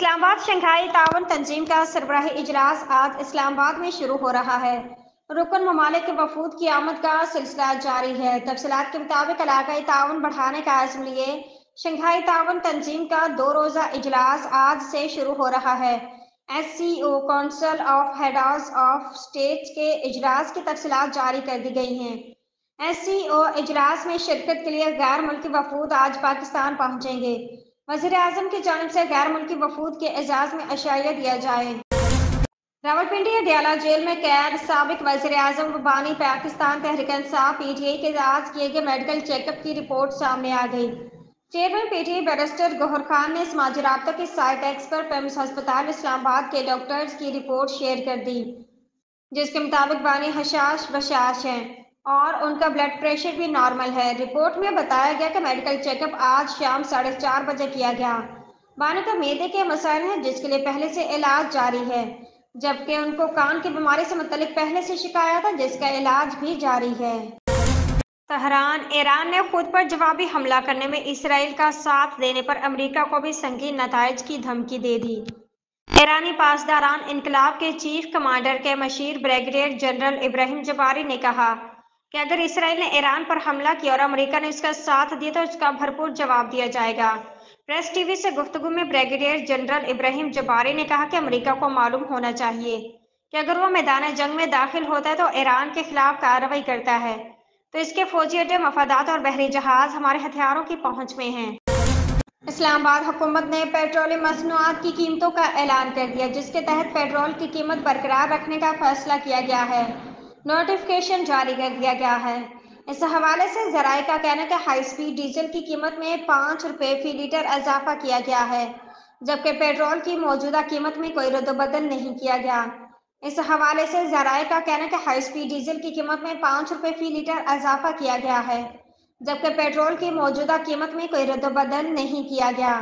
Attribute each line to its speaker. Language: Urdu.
Speaker 1: اسلام آباد شنگھائی تعاون تنظیم کا سربراہی اجلاس آج اسلام آباد میں شروع ہو رہا ہے۔ رکن ممالک کے وفود کی آمد کا سلسلہ جاری ہے۔ تفصیلات کے مطابق علاقائی تعاون بڑھانے کا عزم لیے شنگھائی تعاون تنظیم کا 2 روزہ اجلاس آج سے شروع ہو رہا ہے۔ SCO council of heads of states کے اجلاس کی تفصیلات جاری کر دی گئی ہیں۔ SCO اجلاس میں شرکت کے لیے غیر ملکی وفود آج پاکستان پہنچیں گے۔ وزیر اعظم کی جانب سے غیر ملکی وفود کے اعزاز میں عشائیہ دیا جائے۔ راولپنڈی اڈیالہ جیل میں قید سابق وزیر اعظم و بانی پاکستان تحریک انصاف PTI کے آج کیے گئے میڈیکل چیک اپ کی رپورٹ سامنے آ گئی۔ چیئرمین PTI بیرسٹر گوہر خان نے سماجی رابطہ کی سائٹ ایکس پر پیمز ہسپتال اسلام آباد کے ڈاکٹرز کی رپورٹ شیئر کر دی، جس کے مطابق بانی حشاش بشاش ہیں اور ان کا بلڈ پریشر بھی نارمل ہے۔ رپورٹ میں بتایا گیا کہ میڈیکل چیک اپ آج شام 4:30 بجے کیا گیا۔ بانی کو معدے کے مسائل ہیں جس کے لیے پہلے سے علاج جاری ہے، جبکہ ان کو کان کی بیماری سے متعلق پہلے سے شکایت ہے جس کا علاج بھی جاری ہے۔ تہران: ایران نے خود پر جوابی حملہ کرنے میں اسرائیل کا ساتھ دینے پر امریکہ کو بھی سنگین نتائج کی دھمکی دے دی۔ ایرانی پاسداران انقلاب کے چیف کمانڈر کے مشیر بریگیڈیئر جنرل ابراہیم جباری نے کہا کہ اگر اسرائیل نے ایران پر حملہ کیا اور امریکہ نے اس کا ساتھ دیا تو اس کا بھرپور جواب دیا جائے گا۔ پریس TV سے گفتگو میں بریگیڈیئر جنرل ابراہیم جباری نے کہا کہ امریکہ کو معلوم ہونا چاہیے کہ اگر وہ میدان جنگ میں داخل ہوتا ہے تو ایران کے خلاف کارروائی کرتا ہے تو اس کے فوجی اڈے، مفادات اور بحری جہاز ہمارے ہتھیاروں کی پہنچ میں ہیں۔ اسلام آباد حکومت نے پیٹرولیم مصنوعات کی قیمتوں کا اعلان کر دیا، جس کے تحت پیٹرول کی قیمت برقرار رکھنے کا فیصلہ کیا گیا ہے۔ نوٹیفکیشن جاری کر دیا گیا ہے۔ اس حوالے سے ذرائع کا کہنا ہے کہ ہائی اسپیڈ ڈیزل کی قیمت میں 5 روپے فی لیٹر اضافہ کیا گیا ہے، جبکہ پیٹرول کی موجودہ قیمت میں کوئی رد و بدل نہیں کیا گیا۔ اس حوالے سے ذرائع کا کہنا ہے کہ ہائی اسپیڈ ڈیزل کی قیمت میں 5 روپے فی لیٹر اضافہ کیا گیا ہے، جبکہ پیٹرول کی موجودہ قیمت میں کوئی رد و بدل نہیں کیا گیا۔